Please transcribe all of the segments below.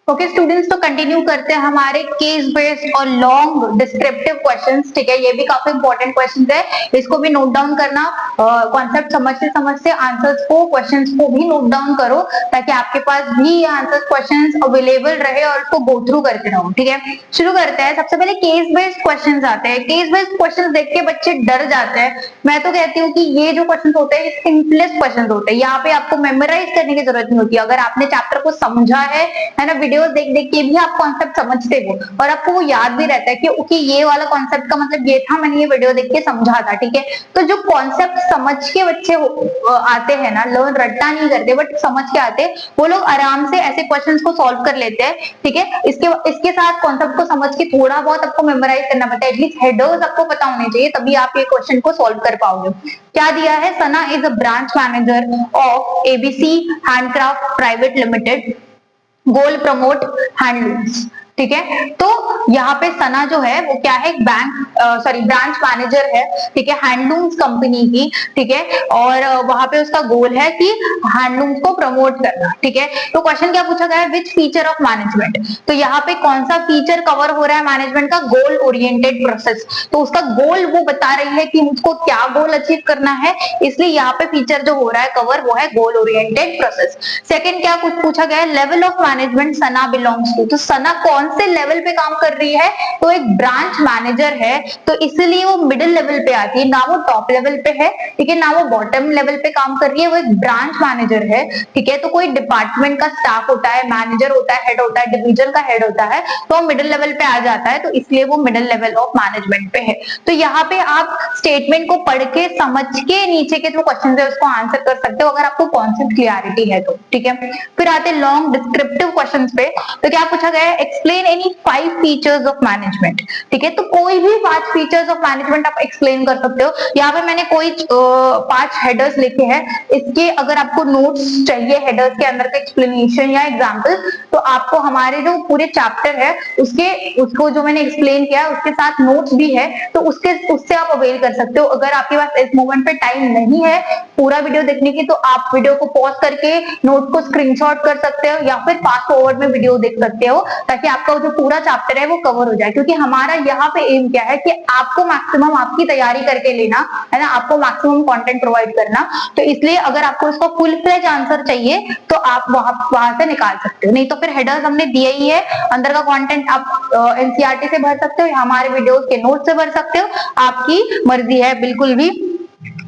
Okay students, तो continue करते हैं हमारे केस बेस्ड और लॉन्ग डिस्क्रिप्टिव क्वेश्चंस। ठीक है, ये भी काफी इंपॉर्टेंट क्वेश्चंस है, इसको भी नोट डाउन करना। कॉन्सेप्ट समझते समझते आंसर्स को, क्वेश्चंस को भी नोट डाउन करो, ताकि आपके पास भी ये आंसर क्वेश्चंस अवेलेबल रहे और उसको गो थ्रू करते रहो। ठीक है, शुरू करते हैं। सबसे पहले केस बेस्ड क्वेश्चंस आते हैं। केस बेस्ड क्वेश्चंस देख के बच्चे डर जाते हैं। मैं तो कहती हूँ कि ये जो क्वेश्चंस होते हैं सिंपलेस्ट क्वेश्चंस होते हैं, यहाँ पे आपको मेमोराइज करने की जरूरत नहीं होती। अगर आपने चैप्टर को समझा है ना, वीडियोस देख देख के भी आप कॉन्सेप्ट समझते हो और आपको वो याद भी रहता है कि ओके ये वाला कॉन्सेप्ट का मतलब ये था, मैंने ये वीडियो देख के समझा था। ठीक है, तो जो कॉन्सेप्ट समझ के बच्चे आते हैं ना, लर्न रट्टा नहीं करते बट समझ के आते, वो लोग आराम से ऐसे क्वेश्चंस को सॉल्व कर लेते हैं। ठीक है, इसके साथ कॉन्सेप्ट को समझ के थोड़ा बहुत आपको मेमोराइज करना पड़ता है, एटलीस्ट हेडर्स आपको पता होने चाहिए, तभी आप ये क्वेश्चन को सॉल्व कर पाओगे। क्या दिया है? Sana is a branch manager of ABC handcraft private limited, goal promote handlooms. ठीक है, तो यहाँ पे सना जो है वो क्या है, ब्रांच मैनेजर है। ठीक है, हैंडलूम्स कंपनी की। ठीक है, और वहां पे उसका गोल है कि हैंडलूम्स को प्रमोट करना। ठीक है, तो क्वेश्चन क्या पूछा गया है, विच फीचर ऑफ मैनेजमेंट, तो यहाँ पे कौन सा फीचर कवर हो रहा है मैनेजमेंट का, गोल ओरिएंटेड प्रोसेस। तो उसका गोल वो बता रही है कि मुझको क्या गोल अचीव करना है, इसलिए यहाँ पे फीचर जो हो रहा है कवर वो है गोल ओरिएंटेड प्रोसेस। सेकंड क्या कुछ पूछा गया है, level of management Sana belongs to, तो सना कौन से लेवल पे काम कर रही है, तो एक ब्रांच मैनेजर है, तो इसलिए वो मिडिल लेवल पे आती है, ना वो टॉप लेवल पे है। ठीक है, ना वो बॉटम लेवल पे काम कर रही है, वो एक ब्रांच मैनेजर है। ठीक है, तो कोई डिपार्टमेंट का स्टाफ होता है, मैनेजर होता है, हेड होता है, डिवीजन का हेड होता है, तो मिडिल लेवल पे आ जाता है, तो इसलिए वो मिडिल लेवल ऑफ मैनेजमेंट पे है। तो यहाँ पे आप स्टेटमेंट को पढ़ के समझ के नीचे के जो क्वेश्चन है उसको आंसर कर सकते हो, अगर आपको कॉन्सेप्ट क्लियरिटी है तो। ठीक है, फिर आते हैं लॉन्ग डिस्क्रिप्टिव क्वेश्चन पे। तो क्या पूछा गया है, explain any 5 features of management. ठीक है, तो कोई भी 5 फीचर्स ऑफ मैनेजमेंट आप एक्सप्लेन कर सकते हो। यहाँ पे मैंने कोई 5 हेडर्स लिखे हैं, इसके अगर आपको नोट्स चाहिए हेडर्स के अंदर का एक्सप्लेनेशन या एग्जाम्पल, तो आपको हमारे जो पूरे चैप्टर है उसको जो मैंने एक्सप्लेन किया उसके साथ नोट्स भी है, तो उससे आप अवेल कर सकते हो। अगर आपके पास इस मोमेंट पे टाइम नहीं है पूरा वीडियो देखने की, तो आप वीडियो को पॉज करके नोट को स्क्रीनशॉट कर सकते हो या फिर फास्ट फॉरवर्ड में वीडियो देख सकते हो, ताकि आपका जो पूरा चैप्टर है वो कवर हो जाए। क्योंकि हमारा यहाँ पे एम क्या है कि आपको मैक्सिमम आपकी तैयारी करके लेना है ना, आपको मैक्सिमम कंटेंट प्रोवाइड करना। तो इसलिए अगर आपको इसका फुल फ्लेज आंसर चाहिए तो आप वहां से निकाल सकते हो, नहीं तो फिर हेडर्स हमने दिए ही है, अंदर का कंटेंट आप एनसीईआरटी से भर सकते हो या हमारे वीडियोस के नोट से भर सकते हो, आपकी मर्जी है, बिल्कुल भी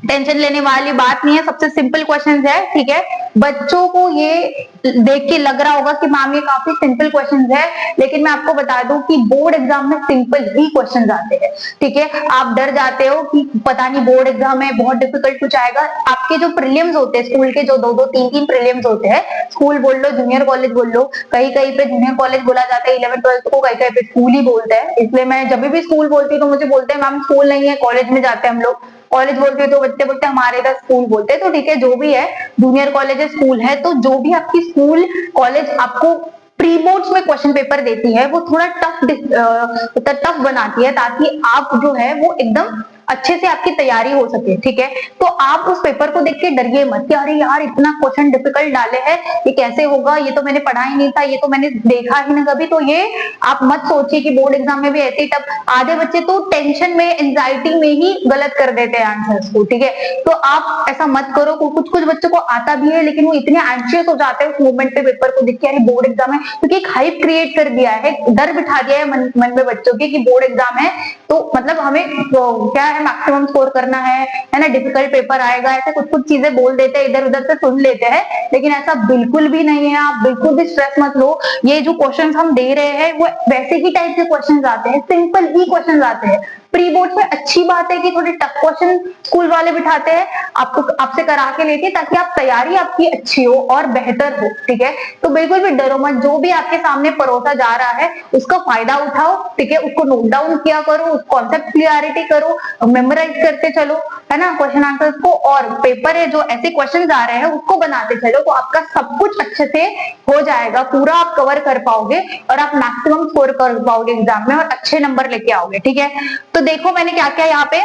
टेंशन लेने वाली बात नहीं है। सबसे सिंपल क्वेश्चन है। ठीक है, बच्चों को ये देख के लग रहा होगा कि मैम ये काफी सिंपल क्वेश्चंस है, लेकिन मैं आपको बता दूं कि बोर्ड एग्जाम में सिंपल ही क्वेश्चंस आते हैं। ठीक है, आप डर जाते हो कि पता नहीं बोर्ड एग्जाम में बहुत डिफिकल्ट कुछ आएगा। आपके जो प्रीलिम्स होते हैं स्कूल के, जो 2-2 3-3 प्रीलिम्स होते हैं, स्कूल बोल लो, जूनियर कॉलेज बोल लो, कहीं कहीं पे जूनियर कॉलेज बोला जाता है, 11th-12th को कहीं कहीं पे स्कूल ही बोलते हैं। इसलिए मैं जब भी स्कूल बोलती हूँ तो मुझे बोलते हैं मैम स्कूल नहीं है, कॉलेज में जाते हैं हम लोग। कॉलेज बोलते हैं तो बच्चे बोलते हैं हमारे इधर स्कूल बोलते हैं। तो ठीक है, जो भी है, जूनियर कॉलेज है, स्कूल है, तो जो भी आपकी स्कूल कॉलेज आपको प्री बोर्ड्स में क्वेश्चन पेपर देती है वो थोड़ा टफ बनाती है, ताकि आप जो है वो एकदम अच्छे से आपकी तैयारी हो सके। ठीक है, तो आप उस पेपर को देख के डरिए मत कि अरे यार इतना क्वेश्चन डिफिकल्ट डाले हैं, ये कैसे होगा, ये तो मैंने पढ़ा ही नहीं था, ये तो मैंने देखा ही नहीं कभी। तो ये आप मत सोचिए कि बोर्ड एग्जाम में भी ऐसे ही टफ। आधे बच्चे तो टेंशन में, एंजाइटी में ही गलत कर देते हैं आंसर्स को। ठीक है, तो आप ऐसा मत करो। कुछ कुछ बच्चों को आता भी है, लेकिन वो इतने एंशियस हो जाते हैं उस मोमेंट पे पेपर को देख के, अरे बोर्ड एग्जाम है, क्योंकि एक हाइप क्रिएट कर दिया है, डर बिठा दिया है मन में बच्चों के कि बोर्ड एग्जाम है तो मतलब हमें क्या है, मैक्सिमम स्कोर करना है ना, डिफिकल्ट पेपर आएगा, ऐसे कुछ कुछ चीजें बोल देते हैं, इधर उधर से सुन लेते हैं, लेकिन ऐसा बिल्कुल भी नहीं है। आप बिल्कुल भी स्ट्रेस मत लो। ये जो क्वेश्चंस हम दे रहे हैं वो वैसे ही टाइप के क्वेश्चंस आते हैं, सिंपल ही क्वेश्चंस आते हैं। प्री बोर्ड में अच्छी बात है कि थोड़े टफ क्वेश्चन स्कूल वाले बिठाते हैं, आपको आपसे करा के लेके, ताकि आप तैयारी आपकी अच्छी हो और बेहतर हो। ठीक है, तो बिल्कुल भी डरो मत, जो भी आपके सामने परोसा जा रहा है उसका फायदा उठाओ। ठीक है, उसको नोट डाउन किया करो, उस कॉन्सेप्ट क्लियरिटी करो, मेमोराइज करते चलो, है ना, क्वेश्चन आंसर्स को, और पेपर है जो ऐसे क्वेश्चन आ रहे हैं उसको बनाते चलो, तो आपका सब कुछ अच्छे से हो जाएगा, पूरा आप कवर कर पाओगे और आप मैक्सिमम स्कोर कर पाओगे एग्जाम में और अच्छे नंबर लेके आओगे। ठीक है, तो देखो मैंने क्या क्या यहाँ पे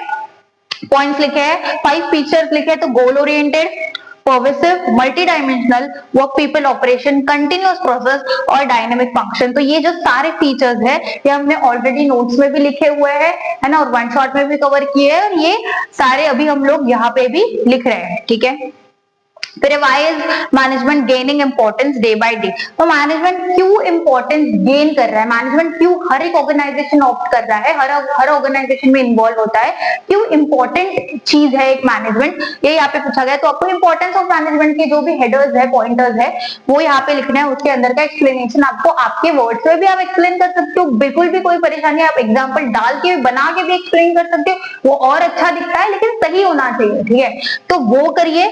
पॉइंट्स लिखे हैं, 5 फीचर्स लिखे हैं। तो goal oriented, pervasive, multi dimensional, work people operation, continuous process और डायनेमिक फंक्शन। तो ये जो सारे फीचर्स है ये हमने ऑलरेडी नोट्स में भी लिखे हुए हैं, है ना, और वन शॉट में भी कवर किए हैं, और ये सारे अभी हम लोग यहाँ पे भी लिख रहे हैं, ठीक है। फिर why is management gaining importance day by day. तो मैनेजमेंट क्यों इंपॉर्टेंस गेन कर रहा है, मैनेजमेंट क्यों हर एक ऑर्गेनाइजेशन ऑप्ट कर रहा है, हर ऑर्गेनाइजेशन में इन्वॉल्व होता है, क्यों इंपॉर्टेंट चीज है एक मैनेजमेंट, ये यहाँ पे पूछा गया। तो आपको इंपॉर्टेंस ऑफ मैनेजमेंट के जो भी हेडर्स है, पॉइंटर्स है, वो यहाँ पे लिखना है, उसके अंदर का एक्सप्लेनेशन आपको आपके वर्ड्स में भी आप एक्सप्लेन कर सकते हो, बिल्कुल भी कोई परेशानी, आप एग्जाम्पल डाल के बना के भी एक्सप्लेन कर सकते हो, वो और अच्छा दिखता है, लेकिन सही होना चाहिए, ठीक है, तो वो करिए।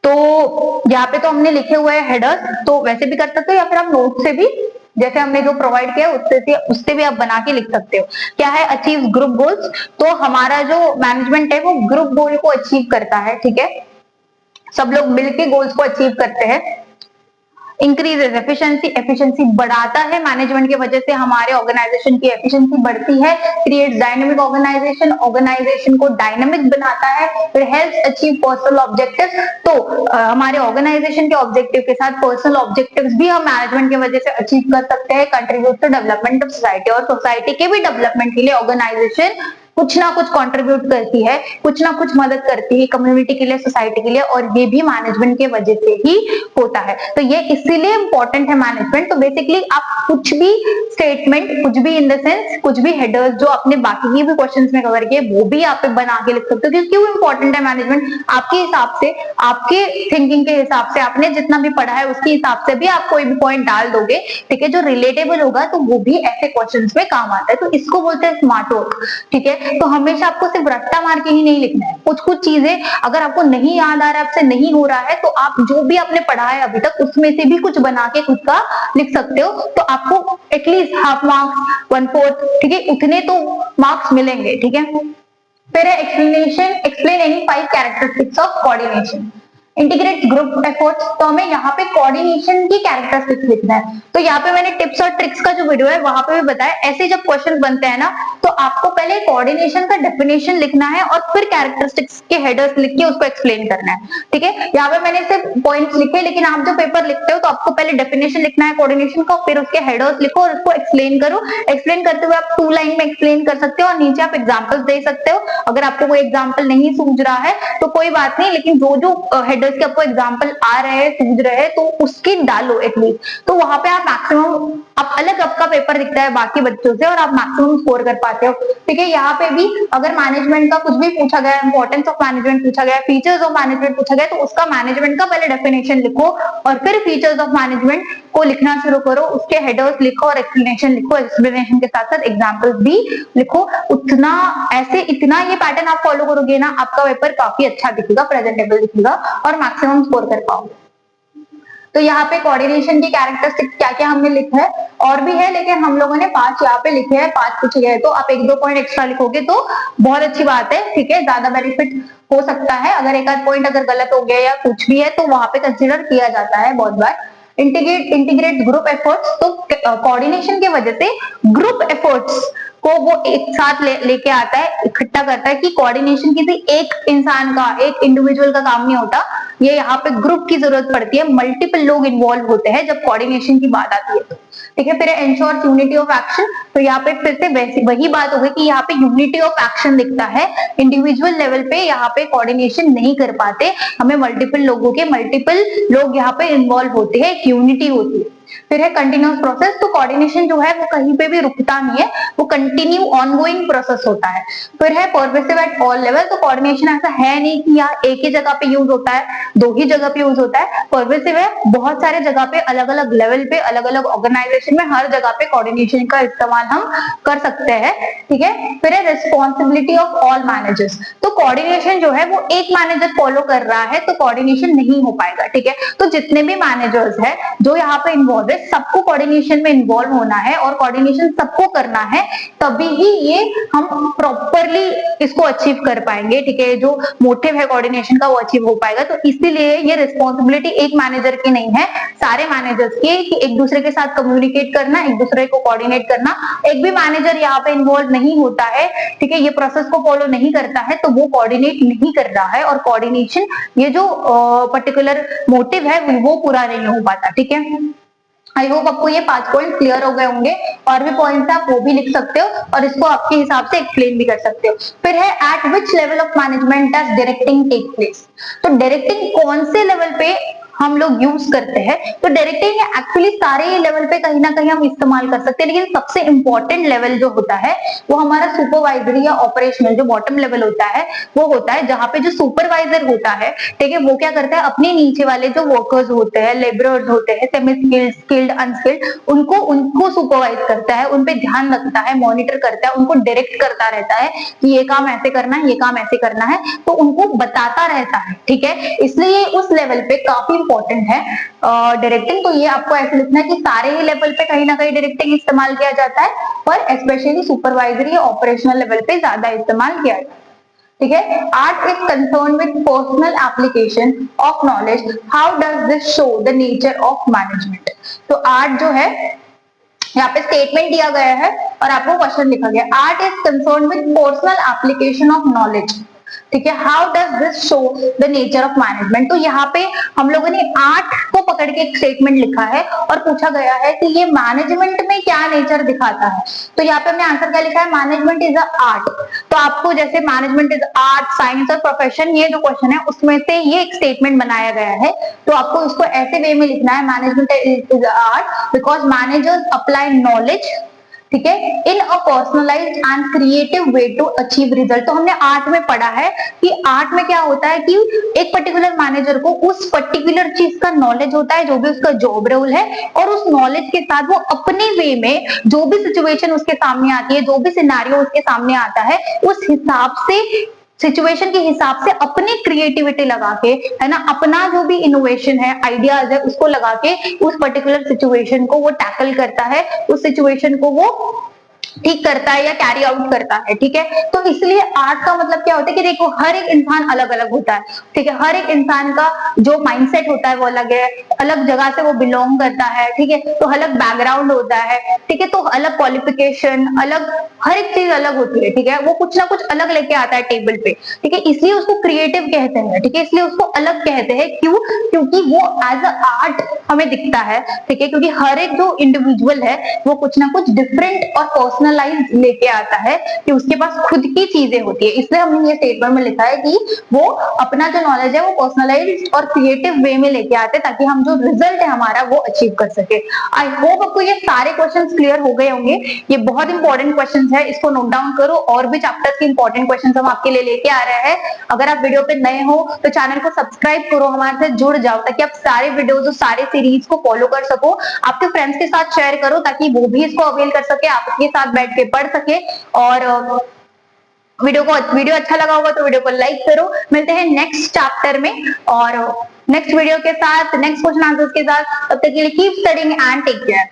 तो यहाँ पे तो हमने लिखे हुए हैं हेडर्स, तो वैसे भी कर सकते हो, या फिर आप नोट से भी जैसे हमने जो प्रोवाइड किया उससे भी आप बना के लिख सकते हो। क्या है अचीव ग्रुप गोल्स, तो हमारा जो मैनेजमेंट है वो ग्रुप गोल को अचीव करता है, ठीक है, सब लोग मिलके गोल्स को अचीव करते हैं। इंक्रीजेस एफिशिएंसी, एफिशिएंसी बढ़ाता है, मैनेजमेंट की वजह से हमारे ऑर्गेनाइजेशन की एफिशिएंसी बढ़ती है। क्रिएट्स डायनामिक ऑर्गेनाइजेशन, ऑर्गेनाइजेशन को डायनामिक बनाता है। फिर हेल्प्स अचीव पर्सनल ऑब्जेक्टिव्स, तो हमारे ऑर्गेनाइजेशन के ऑब्जेक्टिव के साथ पर्सनल ऑब्जेक्टिव्स भी हम मैनेजमेंट की वजह से अचीव कर सकते हैं। Contribute to development of society, और सोसाइटी के भी डेवलपमेंट के लिए ऑर्गेनाइजेशन कुछ ना कुछ कंट्रीब्यूट करती है, कुछ ना कुछ मदद करती है कम्युनिटी के लिए, सोसाइटी के लिए, और ये भी मैनेजमेंट के वजह से ही होता है। तो ये इसीलिए इंपॉर्टेंट है मैनेजमेंट। तो बेसिकली आप कुछ भी स्टेटमेंट, कुछ भी इन द सेंस, कुछ भी हेडर्स जो आपने बाकी के भी क्वेश्चंस में कवर किए वो भी आप बना के लिख सकते हो कि क्यों इंपॉर्टेंट है मैनेजमेंट, आपके हिसाब से, आपके थिंकिंग के हिसाब से, आपने जितना भी पढ़ा है उसके हिसाब से भी आप कोई भी पॉइंट डाल दोगे, ठीक है, जो रिलेटेबल होगा, तो वो भी ऐसे क्वेश्चंस में काम आता है। तो इसको बोलते हैं स्मार्ट वर्क, ठीक है। तो हमेशा आपको सिर्फ रट्टा मार के ही नहीं लिखना है, कुछ कुछ चीजें अगर आपको नहीं याद आ रहा है, आपसे नहीं हो रहा है, तो आप जो भी आपने पढ़ा है अभी तक उसमें से भी कुछ बना के खुद का लिख सकते हो, तो आपको एटलीस्ट हाफ मार्क्स, 1/4, ठीक है, उतने तो मार्क्स मिलेंगे, ठीक है। फिर है explanation, explain any 5 characteristics of coordination. Integrate group efforts, तो हमें यहाँ पे कोऑर्डिनेशन की कैरेक्टरिस्टिक्स लिखना है। तो यहाँ पे मैंने टिप्स और ट्रिक्स का जो वीडियो है वहां पे भी बताया, ऐसे जब क्वेश्चन बनते हैं ना, तो आपको पहले कोऑर्डिनेशन का डेफिनेशन लिखना है और फिर कैरेक्टरिस्टिक्स के हेडर्स लिख के उसको एक्सप्लेन करना है, ठीक है। यहाँ पे मैंने सिर्फ पॉइंट्स लिखे, लेकिन आप जो पेपर लिखते हो तो आपको पहले डेफिनेशन लिखना है कोऑर्डिनेशन का, फिर उसके हेडर्स लिखो और उसको एक्सप्लेन करो। एक्सप्लेन करते हुए आप 2 लाइन में एक्सप्लेन कर सकते हो, और नीचे आप एग्जाम्पल्स दे सकते हो। अगर आपको कोई एग्जाम्पल नहीं सूझ रहा है तो कोई बात नहीं, लेकिन जो जो हेडर्स के आपको एग्जाम्पल आ रहे हैं, सूझ रहे हैं, तो उसकी डालो एटलीस्ट, तो वहां पे आप मैक्सिमम, आप अलग आपका पेपर दिखता है बाकी बच्चों से और आप मैक्सिमम स्कोर कर पाते हो, ठीक है। यहाँ पे भी अगर मैनेजमेंट का कुछ भी पूछा गया, इंपॉर्टेंस ऑफ मैनेजमेंट पूछा गया, फीचर्स ऑफ मैनेजमेंट पूछा गया, तो उसका मैनेजमेंट का पहले डेफिनेशन लिखो और फिर फीचर्स ऑफ मैनेजमेंट को लिखना शुरू करो, उसके हेडर्स लिखो और एक्सप्लेनेशन लिखो, एक्सप्लेनेशन के साथ साथ एग्जाम्पल्स भी लिखो। उतना ऐसे इतना ये पैटर्न आप फॉलो करोगे ना, आपका पेपर काफी अच्छा दिखेगा, प्रेजेंटेबल दिखेगा और मैक्सिमम स्कोर कर पाओगे। तो यहाँ पे कोऑर्डिनेशन की कैरेक्टरिस्टिक क्या क्या हमने लिखा है, और भी है, लेकिन हम लोगों ने 5 यहाँ पे लिखे हैं, 5 पूछे गए, तो आप 1-2 पॉइंट एक्स्ट्रा लिखोगे तो बहुत अच्छी बात है, ठीक है, ज्यादा बेनिफिट हो सकता है। अगर एक आध पॉइंट अगर गलत हो गया या कुछ भी है तो वहां पे कंसिडर किया जाता है बहुत बार। इंटीग्रेट ग्रुप एफर्ट्स, तो कोऑर्डिनेशन की वजह से ग्रुप एफर्ट्स को वो एक साथ लेके आता है, इकट्ठा करता है, कि कोऑर्डिनेशन किसी एक इंसान का, एक इंडिविजुअल का काम नहीं होता, ये यहाँ पे ग्रुप की जरूरत पड़ती है, मल्टीपल लोग इन्वॉल्व होते हैं जब कोऑर्डिनेशन की बात आती है तो, ठीक है। फिर एंश्योर यूनिटी ऑफ एक्शन, तो यहाँ पे फिर से वैसी वही बात हो गई कि यहाँ पे यूनिटी ऑफ एक्शन दिखता है, इंडिविजुअल लेवल पे यहाँ पे कोऑर्डिनेशन नहीं कर पाते, हमें मल्टीपल लोग यहाँ पे इन्वॉल्व होते हैं, यूनिटी होती है। फिर है कंटिन्यूअस प्रोसेस, तो कोऑर्डिनेशन जो है वो कहीं पे भी रुकता नहीं है, वो कंटिन्यू ऑनगोइंग प्रोसेस होता है। फिर है परवेसिव एट ऑल लेवल, तो कोऑर्डिनेशन ऐसा है नहीं कि यहाँ एक ही जगह पे यूज होता है, 2 ही जगह पे यूज होता है, परवेसिव है, बहुत सारे जगह पे, अलग अलग लेवल पे, अलग अलग ऑर्गेनाइजेशन में, हर जगह पे कोऑर्डिनेशन का इस्तेमाल हम कर सकते हैं, ठीक है। फिर है रिस्पॉन्सिबिलिटी ऑफ ऑल मैनेजर्स, तो कोऑर्डिनेशन जो है वो एक मैनेजर फॉलो कर रहा है तो कोऑर्डिनेशन नहीं हो पाएगा, ठीक है। तो जितने भी मैनेजर्स है जो यहाँ पे इन्वॉल्व है, सबको कोऑर्डिनेशन में इन्वॉल्व होना है और कोऑर्डिनेशन सबको करना है, तभी ही ये हम प्रॉपरली इसको अचीव कर पाएंगे। ठीक है, जो मोटिव है कोऑर्डिनेशन का वो अचीव हो पाएगा। तो इसीलिए ये रिस्पॉन्सिबिलिटी एक मैनेजर की नहीं है, सारे मैनेजर्स की, कि एक दूसरे के साथ कम्युनिकेट करना, एक दूसरे को कोऑर्डिनेट करना। एक भी मैनेजर यहाँ पे इन्वॉल्व नहीं होता है, ठीक है, ये प्रोसेस को फॉलो नहीं करता है, तो वो कोऑर्डिनेट नहीं कर रहा है, और कोऑर्डिनेशन ये जो पर्टिकुलर मोटिव है वो पूरा नहीं हो पाता। ठीक है, आई होप आपको ये 5 पॉइंट क्लियर हो गए होंगे। और भी पॉइंट्स आप वो भी लिख सकते हो और इसको आपके हिसाब से एक्सप्लेन भी कर सकते हो। फिर है at which level of management does directing take place. तो डायरेक्टिंग कौन से लेवल पे हम लोग यूज करते हैं? तो डायरेक्टिंग एक्चुअली सारे लेवल पे कहीं ना कहीं हम इस्तेमाल कर सकते हैं, लेकिन सबसे इंपॉर्टेंट लेवल जो होता है वो हमारा सुपरवाइजरी या ऑपरेशनल जो बॉटम लेवल होता है वो होता है, जहां पे जो सुपरवाइजर होता है, ठीक है, वो क्या करता है, अपने नीचे वाले जो वर्कर्स होते हैं, लेबरर्स होते हैं, सेमी स्किल्ड, स्किल्ड, अनस्किल्ड, उनको सुपरवाइज करता है, उनपे ध्यान रखता है, मॉनिटर करता है, उनको डायरेक्ट करता रहता है कि ये काम ऐसे करना है, ये काम ऐसे करना है, तो उनको बताता रहता है। ठीक है, इसलिए उस लेवल पे काफी इंपॉर्टेंट है डायरेक्टिंग। तो ये आपको ऐसे लिखना है कि सारे ही लेवल पे कहीं ना कहीं डायरेक्टिंग इस्तेमाल किया जाता है, पर स्पेशली सुपरवाइजरी या ऑपरेशनल लेवल पे ज्यादा इस्तेमाल किया जाता है। ठीक है, art is concern with personal application of knowledge, how does this show the nature of management. तो आर्ट जो है, यहाँ पे स्टेटमेंट दिया गया है और आपको क्वेश्चन लिखा गया, art is concern with personal application of knowledge. ठीक है, how does this show the nature of management. तो यहाँ पे हम लोगों ने आर्ट को पकड़ के एक स्टेटमेंट लिखा है और पूछा गया है कि ये मैनेजमेंट में क्या नेचर दिखाता है। तो यहाँ पे हमने आंसर क्या लिखा है, मैनेजमेंट इज अ आर्ट। तो आपको जैसे मैनेजमेंट इज आर्ट, साइंस और प्रोफेशन, ये जो क्वेश्चन है उसमें से ये एक स्टेटमेंट बनाया गया है, तो आपको इसको ऐसे वे में लिखना है, management is art because managers apply knowledge, ठीक है, in a personalised and creative way to achieve result. तो हमने आर्ट में पढ़ा है कि आर्ट में क्या होता है कि एक पर्टिकुलर मैनेजर को उस पर्टिकुलर चीज का नॉलेज होता है, जो भी उसका जॉब रोल है, और उस नॉलेज के साथ वो अपने वे में जो भी सिचुएशन उसके सामने आती है, जो भी सिनेरियो उसके सामने आता है, उस हिसाब से, सिचुएशन के हिसाब से अपनी क्रिएटिविटी लगा के, है ना, अपना जो भी इनोवेशन है, आइडियाज है, उसको लगा के उस पर्टिकुलर सिचुएशन को वो टैकल करता है, उस सिचुएशन को वो ठीक करता है या कैरी आउट करता है। ठीक है, तो इसलिए आर्ट का मतलब क्या होता है कि देखो हर एक इंसान अलग अलग होता है। ठीक है, हर एक इंसान का जो माइंडसेट होता है वो अलग है, अलग जगह से वो बिलोंग करता है। ठीक है, तो अलग बैकग्राउंड होता है। ठीक है, तो अलग क्वालिफिकेशन, अलग हर एक चीज अलग होती है। ठीक है, वो कुछ ना कुछ अलग लेके आता है टेबल पे। ठीक है, इसलिए उसको क्रिएटिव कहते हैं। ठीक है, इसलिए उसको अलग कहते हैं। क्यों? क्योंकि वो एज अ आर्ट हमें दिखता है। ठीक है, क्योंकि हर एक जो इंडिविजुअल है वो कुछ ना कुछ डिफरेंट और पर्सनलाइज लेके आता है, कि उसके पास खुद की चीजें होती है। इसलिए हमने ये स्टेटमेंट में लिखा है कि वो अपना जो नॉलेज है वो पर्सनलाइज्ड और क्रिएटिव वे में लेके आते हैं, ताकि हम जो रिजल्ट है हमारा वो अचीव कर सके। आई होप आपको ये सारे क्वेश्चंस क्लियर हो गए होंगे। ये बहुत इंपॉर्टेंट क्वेश्चंस है, इसको नोट डाउन करो। और भी चैप्टर्स के इंपॉर्टेंट क्वेश्चंस हम आपके लिए लेके आ रहे हैं। अगर आप वीडियो पे नए हो तो चैनल को सब्सक्राइब करो, हमारे साथ जुड़ जाओ, ताकि आप सारे वीडियोस और सारे सीरीज को फॉलो कर सको। आपके फ्रेंड्स के साथ शेयर करो ताकि वो भी इसको अवेल कर सके, आपके साथ बैठ के पढ़ सके। और वीडियो अच्छा लगा होगा तो वीडियो को लाइक करो। मिलते हैं नेक्स्ट चैप्टर में और नेक्स्ट वीडियो के साथ, नेक्स्ट क्वेश्चन आंसर्स के साथ। तब तक के लिए keep studying and take care.